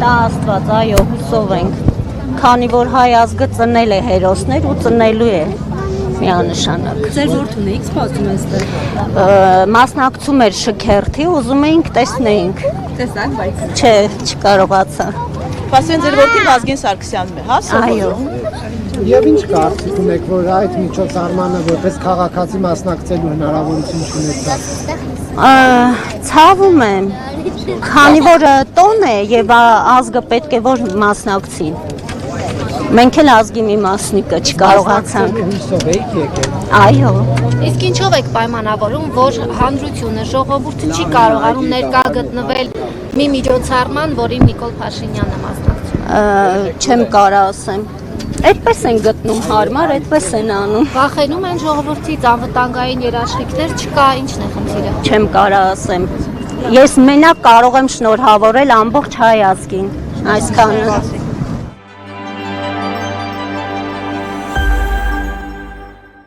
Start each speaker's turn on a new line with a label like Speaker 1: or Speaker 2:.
Speaker 1: Շնորհա Աստված, այո, հուսով ենք։ Քանի որ հայ ազգը ծնել է հերոսներ ու ծնելու է միանշանակ։
Speaker 2: Ձեր որդուն էիք սպասում այստեղ։
Speaker 1: Մասնակցում էր շքերթի, ուզում էինք տեսնեինք։
Speaker 2: Տեսանք, բայց
Speaker 1: Չէ, չկարողացա։
Speaker 3: Պասեն ձեր որդին Վազգեն Սարգսյանն է, հա,
Speaker 1: Այո։
Speaker 4: Եվ ինչ կարծիք ունեք, որ այդ միջոցառմանը որպես քաղաքացի մասնակցելու հնարավորություն չունեցաք։
Speaker 1: Ցավում եմ, քանի որ տոն է եւ ազգը պետք է որ մասնակցի։ Մենք էլ ազգի մի մասնիկը չկարողացանք։
Speaker 4: Հույսով էիք եկել։
Speaker 1: Այո։
Speaker 5: Իսկ ինչով եք պայմանավորում, որ հանրությունը, ժողովուրդը չի կարողանում ներկա գտնվել մի միջոցառման, որին Նիկոլ Փաշինյանը մասնակցում։
Speaker 1: Չեմ կարա ասեմ։ Այդպես են գտնում հարմար, այդպես են անում։
Speaker 5: Վախենում են ժողովրդից անվտանգային երաշխիքներ չկա, ինչն է խնդիրը։
Speaker 1: Չեմ կարա ասեմ։ Ես մենակ կարող եմ շնորհավորել ամբողջ հայ ազգին։ Այսքանը։